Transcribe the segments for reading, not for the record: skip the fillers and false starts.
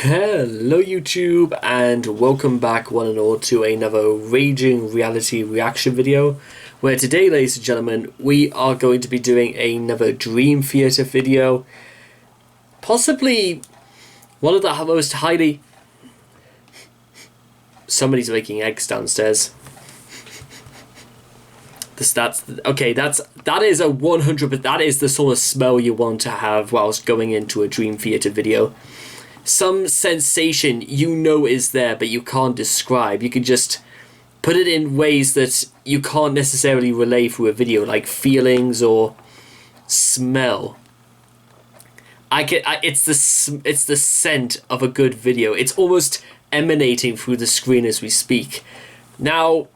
Hello YouTube and welcome back one and all to another Raging Reality reaction video, where today, ladies and gentlemen, we are going to be doing another Dream Theater video. Possibly one of the most highly... Somebody's making eggs downstairs. That is a 100%, that is the sort of smell you want to have whilst going into a Dream Theater video. Some sensation you know is there but you can't describe. You can just put it in ways that you can't necessarily relay through a video, like feelings or smell. It's the scent of a good video. It's almost emanating through the screen as we speak. Now,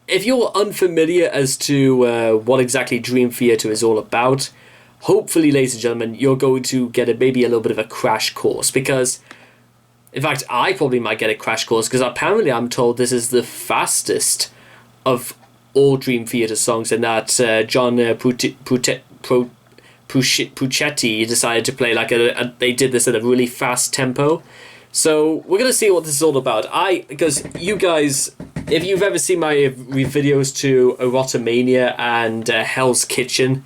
if you're unfamiliar as to what exactly Dream Theater is all about, hopefully, ladies and gentlemen, you're going to get maybe a little bit of a crash course, because, in fact, I probably might get a crash course, because apparently I'm told this is the fastest of all Dream Theater songs, and that John Puccetti decided to play like they did this at a really fast tempo. So we're going to see what this is all about. Because you guys, if you've ever seen my videos to Erotomania and Hell's Kitchen,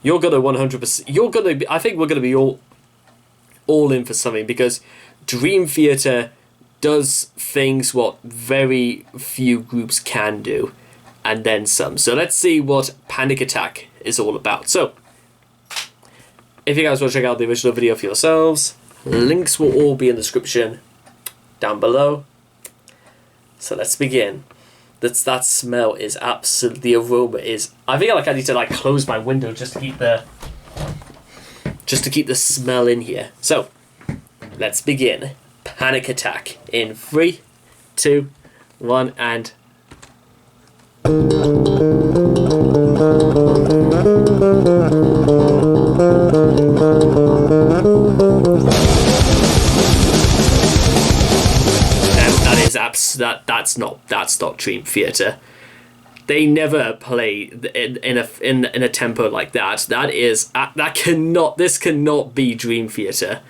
you're gonna 100%. I think we're gonna be all in for something, because Dream Theater does things what very few groups can do, and then some. So let's see what Panic Attack is all about. So, if you guys want to check out the original video for yourselves, links will all be in the description down below. So let's begin. That smell is absolutely, the aroma is, I feel like I need to like close my window just to keep the smell in here. So let's begin. Panic Attack in 3, 2, 1, and that's not Dream Theater. They never play in a tempo like that. This cannot be Dream Theater.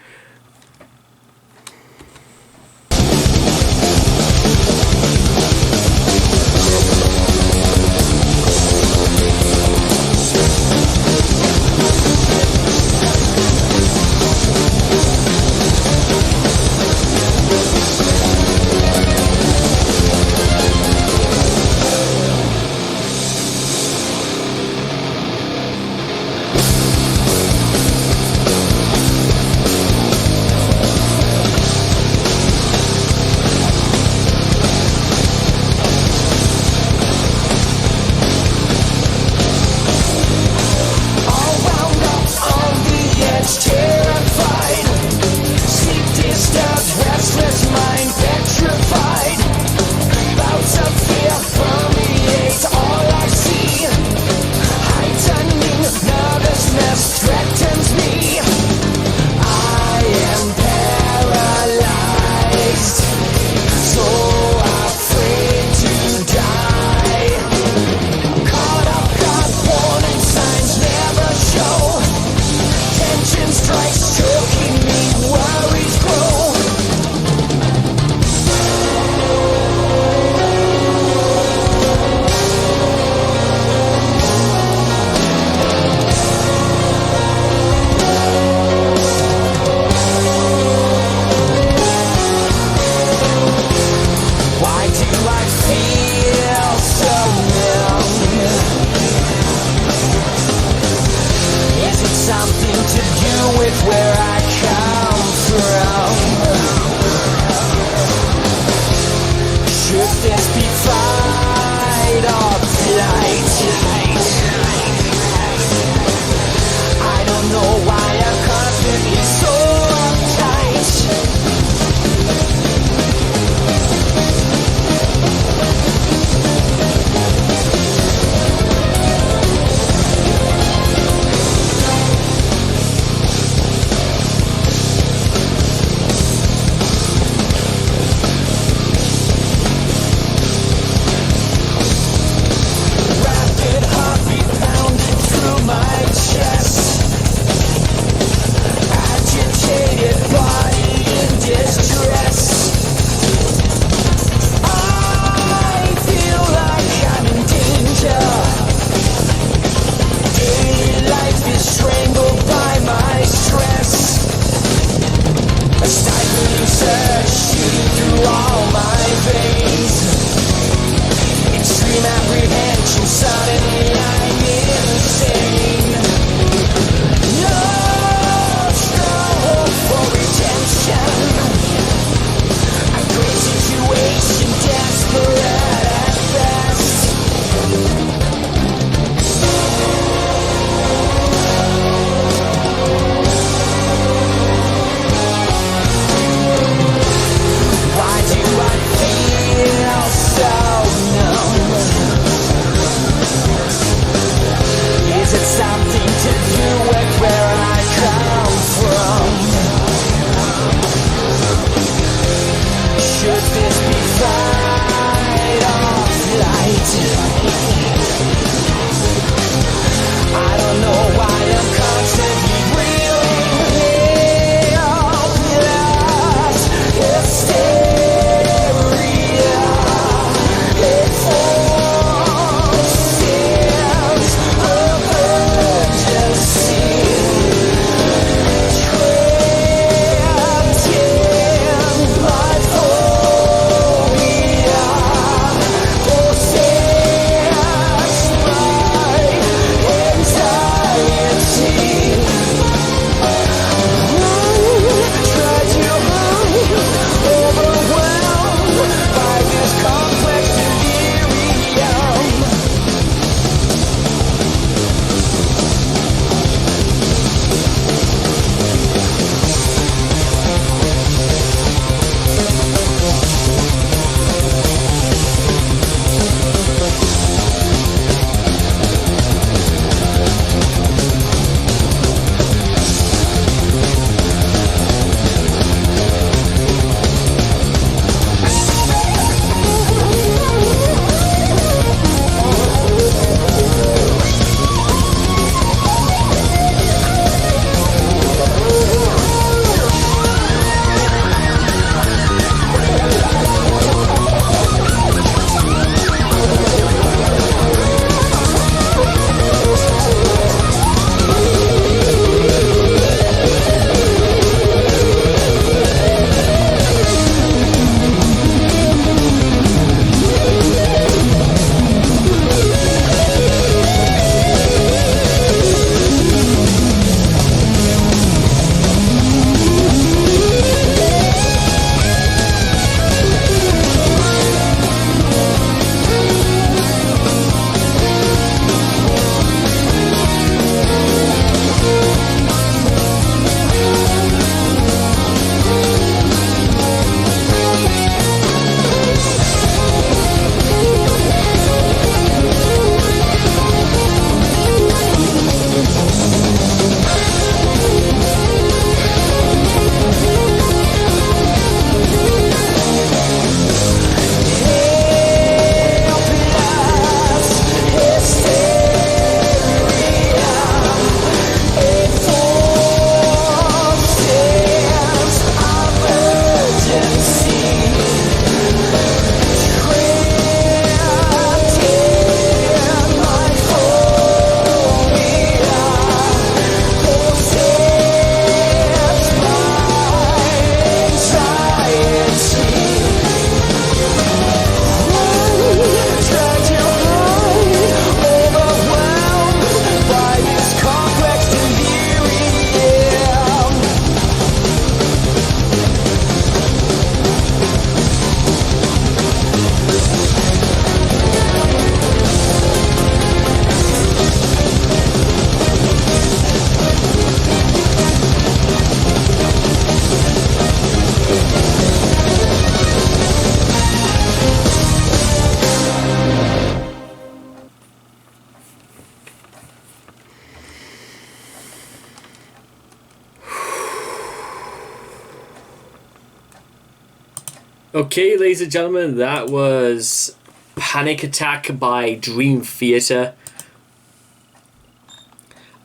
Okay, ladies and gentlemen, that was Panic Attack by Dream Theater.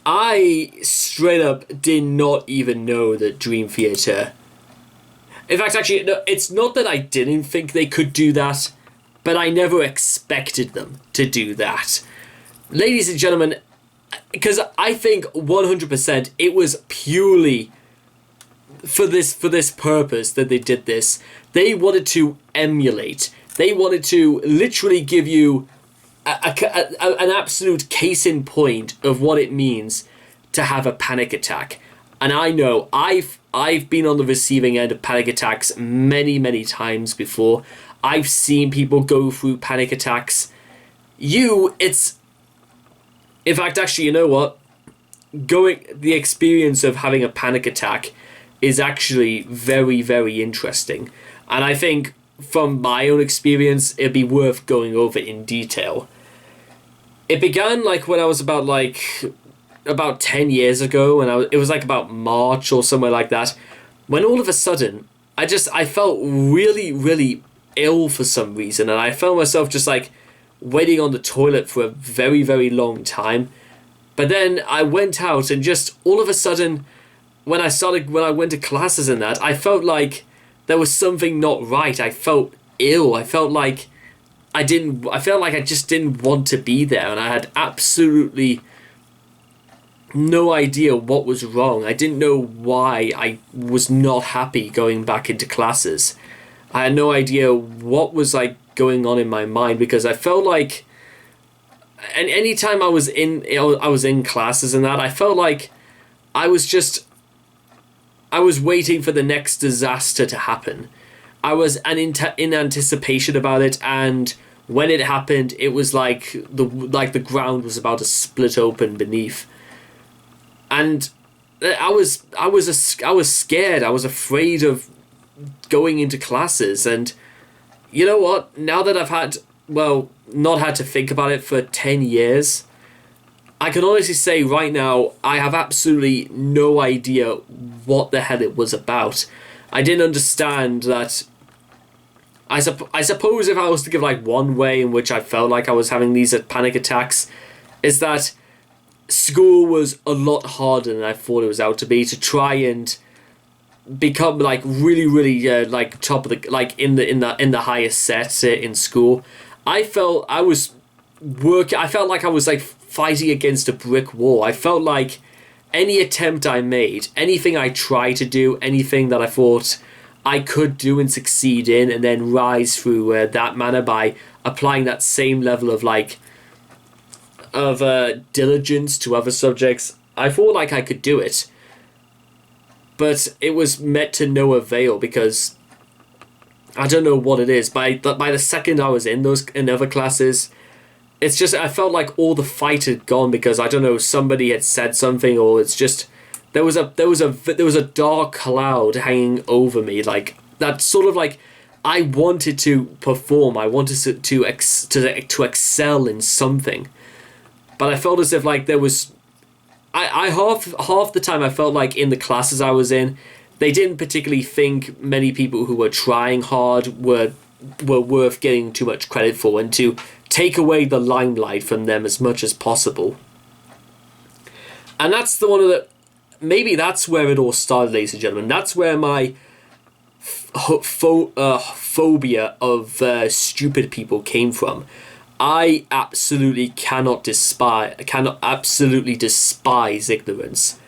I straight up did not even know that Dream Theater... In fact, actually, no, it's not that I didn't think they could do that, but I never expected them to do that. Ladies and gentlemen, because I think 100% it was purely for this purpose that they did this. They wanted to emulate. They wanted to literally give you an absolute case in point of what it means to have a panic attack. And I know I've been on the receiving end of panic attacks many times before. I've seen people go through panic attacks. In fact, actually, you know what? The experience of having a panic attack is actually very interesting. And I think from my own experience, it'd be worth going over in detail. It began when I was about 10 years ago, and it was about March or somewhere like that, when all of a sudden I felt really ill for some reason, and I found myself just waiting on the toilet for a very long time. But then I went out, and just all of a sudden when I went to classes and that, I felt like there was something not right. I felt ill. I felt like I just didn't want to be there, and I had absolutely no idea what was wrong. I didn't know why I was not happy going back into classes. I had no idea what was going on in my mind, because I felt like, and anytime I was in classes and that, I felt like I was waiting for the next disaster to happen. I was in anticipation about it, and when it happened, it was like the ground was about to split open beneath. And I was scared. I was afraid of going into classes. And you know what? Now that I've not had to think about it for 10 years, I can honestly say right now, I have absolutely no idea what the hell it was about. I didn't understand that. I suppose if I was to give one way in which I felt like I was having these panic attacks, is that school was a lot harder than I thought it was out to be, to try and become really top of the in the highest set in school. I felt like I was fighting against a brick wall. I felt like any attempt I made, anything I tried to do, anything that I thought I could do and succeed in, and then rise through that manner by applying that same level of diligence to other subjects, I thought I could do it. But it was met to no avail, because I don't know what it is. By the second I was in other classes, it's just I felt like all the fight had gone, because I don't know, somebody had said something, or it's just there was a dark cloud hanging over me, that sort of I wanted to perform. I wanted to excel in something. But I felt as if there was... I half the time I felt like in the classes I was in, they didn't particularly think many people who were trying hard were worth getting too much credit for, and to take away the limelight from them as much as possible. And that's maybe that's where it all started, ladies and gentlemen. That's where my phobia of stupid people came from. I absolutely cannot despise ignorance.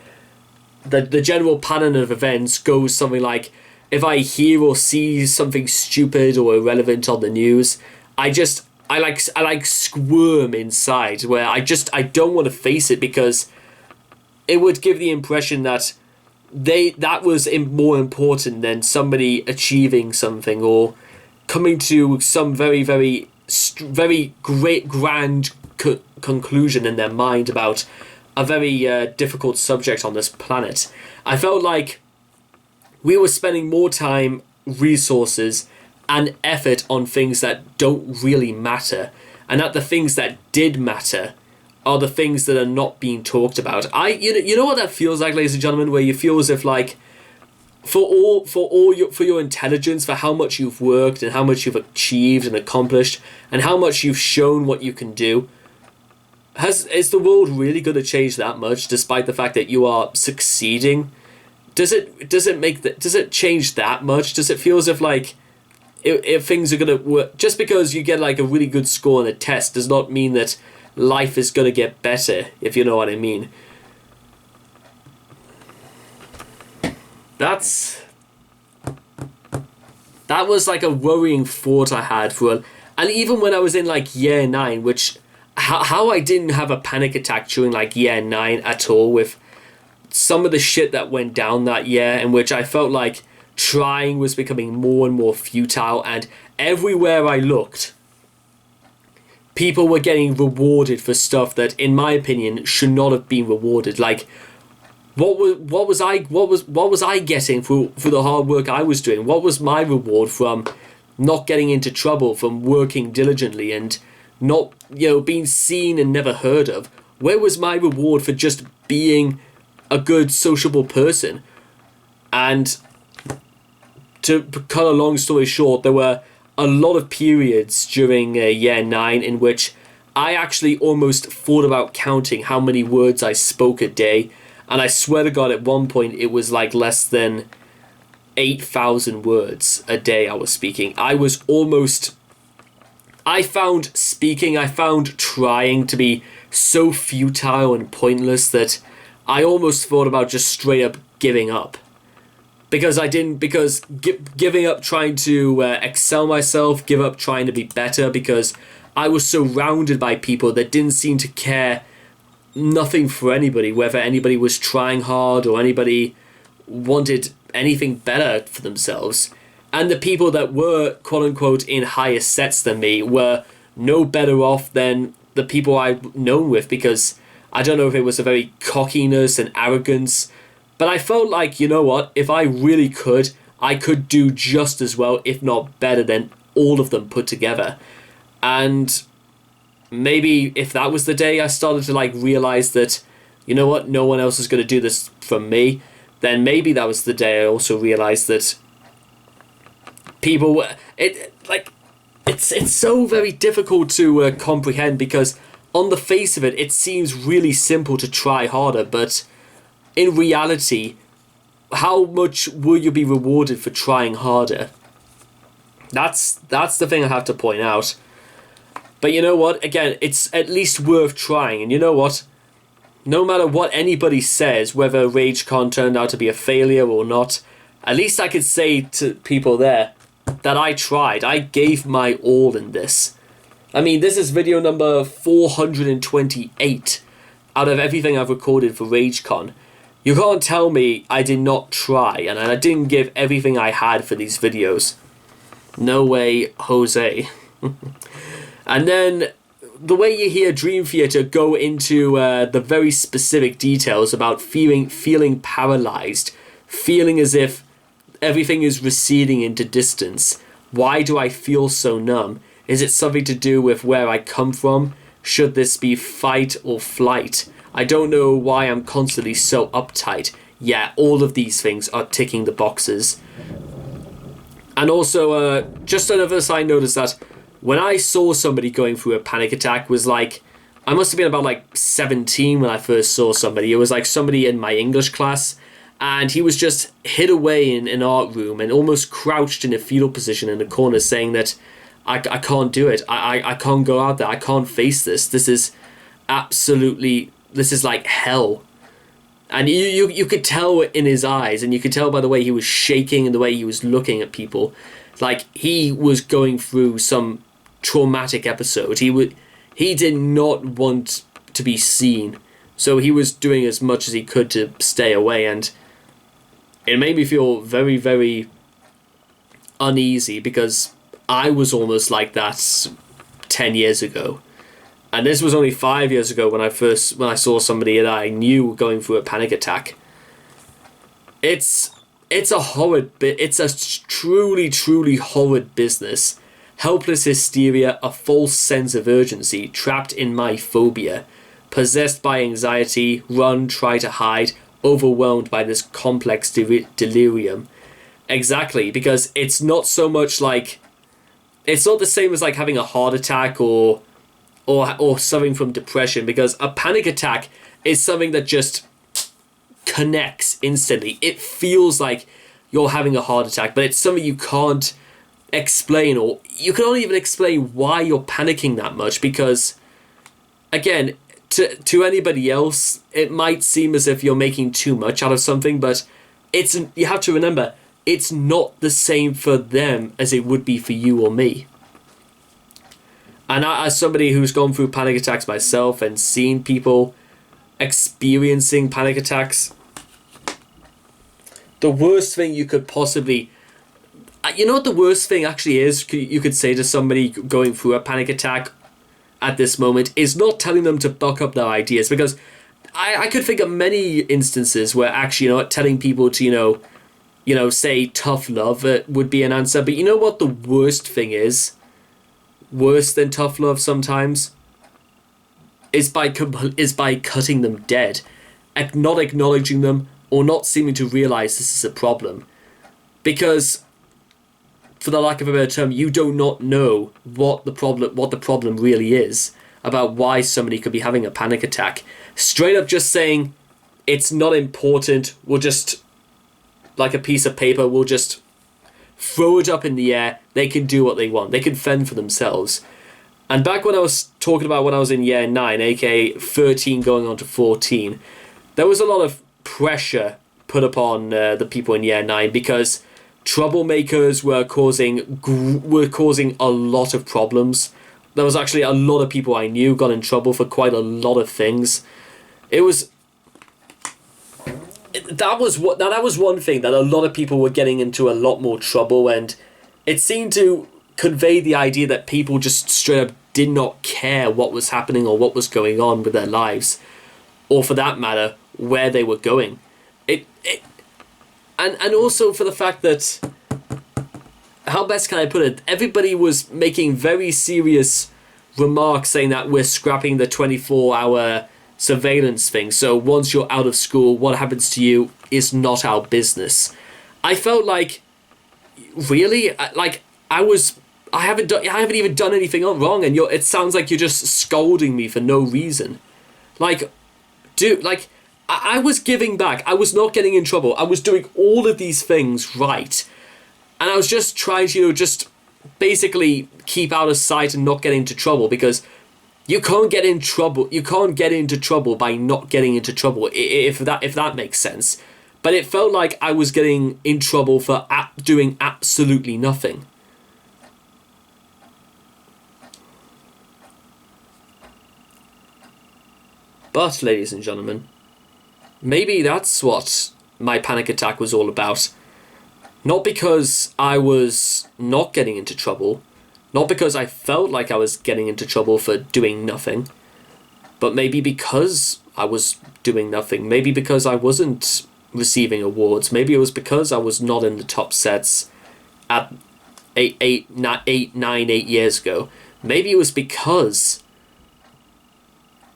The general pattern of events goes something like, if I hear or see something stupid or irrelevant on the news, I squirm inside, where I don't want to face it, because it would give the impression that that was more important than somebody achieving something, or coming to some very great grand conclusion in their mind about a very difficult subject on this planet. I felt like we were spending more time, resources, and effort on things that don't really matter, and that the things that did matter are the things that are not being talked about. You know what that feels like, ladies and gentlemen, where you feel as if for your intelligence, for how much you've worked and how much you've achieved and accomplished and how much you've shown what you can do, is the world really going to change that much despite the fact that you are succeeding? Does it change that much? Does it feel as if like if things are going to work, just because you get like a really good score on a test does not mean that life is going to get better, if you know what I mean. That was like a worrying thought I had and even when I was in like year 9, which how I didn't have a panic attack during like year 9 at all, with some of the shit that went down that year, in which I felt like trying was becoming more and more futile, and everywhere I looked, people were getting rewarded for stuff that, in my opinion, should not have been rewarded. Like, what was I getting for the hard work I was doing? What was my reward from not getting into trouble, from working diligently and not, being seen and never heard of? Where was my reward for just being a good sociable person? And to cut a long story short, there were a lot of periods during year 9 in which I actually almost thought about counting how many words I spoke a day, and I swear to God, at one point it was like less than 8,000 words a day I was speaking. I found trying to be so futile and pointless that I almost thought about just straight up giving up. Because giving up trying to excel myself, give up trying to be better, because I was surrounded by people that didn't seem to care nothing for anybody, whether anybody was trying hard or anybody wanted anything better for themselves. And the people that were, quote unquote, in higher sets than me were no better off than the people I'd known with, because I don't know if it was a very cockiness and arrogance, but I felt like, you know what, if I really could, I could do just as well, if not better than all of them put together. And maybe if that was the day I started to like realize that, you know what, no one else is going to do this from me, then maybe that was the day I also realized that people, it's so very difficult to comprehend, because on the face of it, it seems really simple to try harder, but in reality, how much will you be rewarded for trying harder? That's the thing I have to point out. But you know what? Again, it's at least worth trying. And you know what? No matter what anybody says, whether RageCon turned out to be a failure or not, at least I could say to people there that I tried. I gave my all in this. I mean, this is video number 428 out of everything I've recorded for RageCon. You can't tell me I did not try and I didn't give everything I had for these videos. No way, Jose. And then the way you hear Dream Theater go into the very specific details about feeling paralyzed, feeling as if everything is receding into distance. Why do I feel so numb? Is it something to do with where I come from? Should this be fight or flight? I don't know why I'm constantly so uptight. Yeah, all of these things are ticking the boxes. And also, just another side note is that when I saw somebody going through a panic attack was like, I must have been about like 17 when I first saw somebody. It was like somebody in my English class, and he was just hid away in an art room and almost crouched in a fetal position in the corner, saying that I can't do it. I can't go out there. I can't face this. This is like hell. And you could tell in his eyes, and you could tell by the way he was shaking and the way he was looking at people, like he was going through some traumatic episode. He did not want to be seen, so he was doing as much as he could to stay away, and it made me feel very, very uneasy, because I was almost like that 10 years ago. And this was only 5 years ago when I saw somebody that I knew going through a panic attack. It's a horrid bit. It's a truly, truly horrid business. Helpless hysteria, a false sense of urgency, trapped in my phobia, possessed by anxiety, run, try to hide, overwhelmed by this complex delirium. Exactly, because it's not so much like it's not the same as like having a heart attack or suffering from depression, because a panic attack is something that just connects instantly. It feels like you're having a heart attack, but it's something you can't explain, or you can't even explain why you're panicking that much, because again, to anybody else it might seem as if you're making too much out of something, but you have to remember it's not the same for them as it would be for you or me. And as somebody who's gone through panic attacks myself and seen people experiencing panic attacks, the worst thing you could possibly... You know what the worst thing actually is you could say to somebody going through a panic attack at this moment is not telling them to buck up their ideas, because I could think of many instances where actually, telling people to, say tough love would be an answer. But you know what the worst thing is? Worse than tough love sometimes? Is by cutting them dead. Not acknowledging them or not seeming to realize this is a problem. Because, for the lack of a better term, you do not know what the problem really is about why somebody could be having a panic attack. Straight up just saying it's not important, we'll just, like a piece of paper, we'll just throw it up in the air, they can do what they want, they can fend for themselves. And back when I was talking about when I was in year 9, aka 13 going on to 14, there was a lot of pressure put upon the people in year 9, because troublemakers were causing a lot of problems. There was actually a lot of people I knew got in trouble for quite a lot of things. That was one thing, that a lot of people were getting into a lot more trouble, and it seemed to convey the idea that people just straight up did not care what was happening or what was going on with their lives, or for that matter, where they were going. And also for the fact that, how best can I put it, everybody was making very serious remarks saying that we're scrapping the 24-hour surveillance thing, so once you're out of school, what happens to you is not our business. I felt like, really? Like, I haven't even done anything wrong, and it sounds like you're just scolding me for no reason. Like, dude, like, I was giving back. I was not getting in trouble. I was doing all of these things right. And I was just trying to, just basically keep out of sight and not get into trouble, because you can't get in trouble. You can't get into trouble by not getting into trouble, if that makes sense. But it felt like I was getting in trouble for doing absolutely nothing. But, ladies and gentlemen, maybe that's what my panic attack was all about. Not because I was not getting into trouble, not because I felt like I was getting into trouble for doing nothing, but maybe because I was doing nothing. Maybe because I wasn't receiving awards. Maybe it was because I was not in the top sets at 8 years ago. Maybe it was because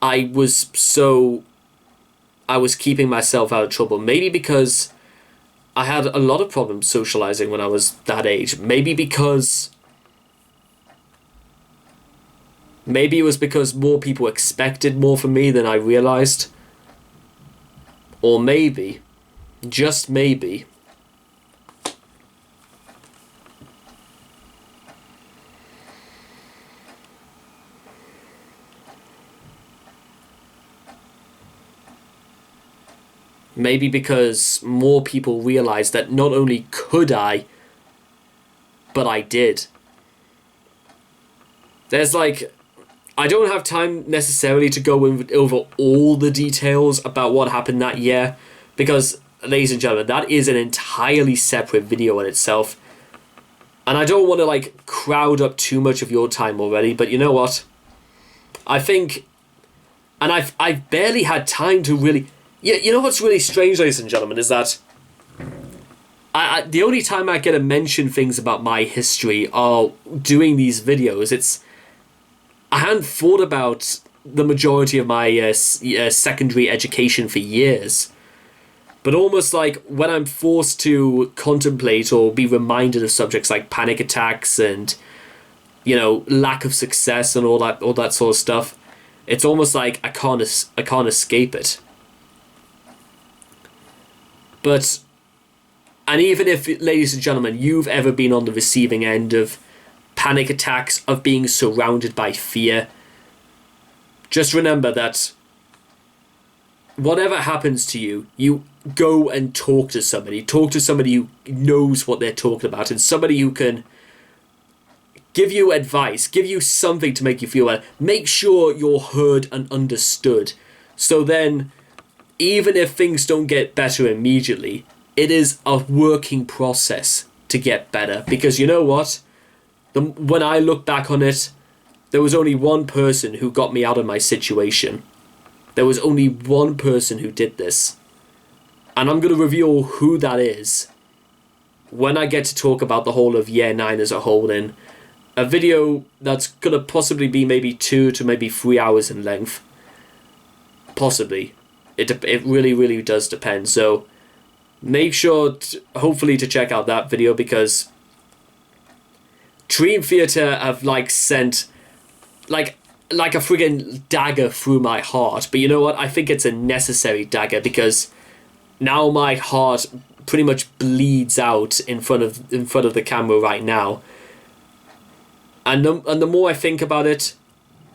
I was keeping myself out of trouble. Maybe because I had a lot of problems socializing when I was that age. Maybe it was because more people expected more from me than I realized. Or maybe, just maybe, because more people realized that not only could I, but I did. There's like, I don't have time necessarily to go over all the details about what happened that year, because, ladies and gentlemen, that is an entirely separate video in itself. And I don't want to like crowd up too much of your time already, but you know what? I think, and I've barely had time to really... Yeah, you know what's really strange, ladies and gentlemen, is that the only time I get to mention things about my history are doing these videos. I hadn't thought about the majority of my secondary education for years. but almost like when I'm forced to contemplate or be reminded of subjects like panic attacks and, you know, lack of success and all that sort of stuff, it's almost like I can't escape it. But, and even if, ladies and gentlemen, you've ever been on the receiving end of panic attacks, of being surrounded by fear, just remember that whatever happens to you, you go and talk to somebody who knows what they're talking about, and somebody who can give you advice, give you something to make you feel well. Make sure you're heard and understood. So then, even if things don't get better immediately, it is a working process to get better. Because you know what? When I look back on it, there was only one person who got me out of my situation. There was only one person who did this. And I'm going to reveal who that is when I get to talk about the whole of Year 9 as a whole in a video that's going to possibly be maybe 2 to maybe 3 hours in length. Possibly. It really, really does depend. So make sure, hopefully, to check out that video, because Dream Theater have sent like a friggin' dagger through my heart. But you know what? I think it's a necessary dagger, because now my heart pretty much bleeds out in front of the camera right now. And the more I think about it,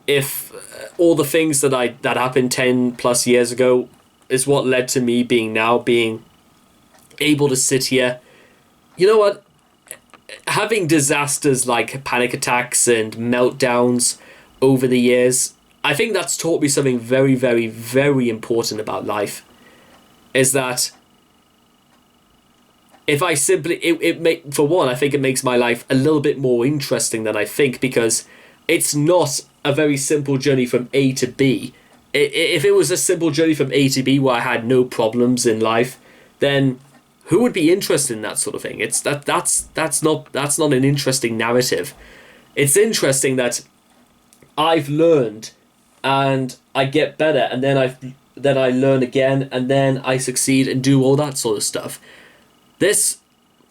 if all the things that happened 10 plus years ago is what led to me being able to sit here, you know what? Having disasters like panic attacks and meltdowns over the years, I think that's taught me something very, very, very important about life. Is that if I simply, for one, I think it makes my life a little bit more interesting than I think, because it's not a very simple journey from A to B. If it was a simple journey from A to B where I had no problems in life, then who would be interested in that sort of thing? That's not an interesting narrative. It's interesting that I've learned and I get better, and then I learn again, and then I succeed and do all that sort of stuff. This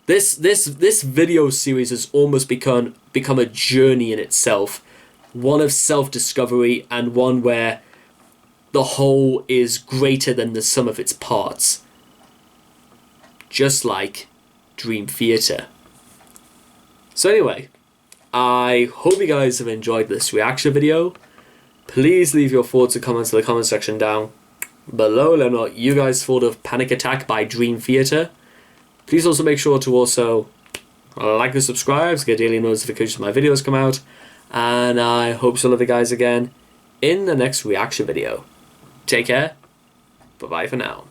video series has almost become a journey in itself, one of self-discovery, and one where the whole is greater than the sum of its parts. Just like Dream Theater. So anyway, I hope you guys have enjoyed this reaction video. Please leave your thoughts and comments in the comment section down below. Let me know what you guys thought of Panic Attack by Dream Theater. Please also make sure to also like and subscribe to get daily notifications when my videos come out. And I hope to love you guys again in the next reaction video. Take care. Bye-bye for now.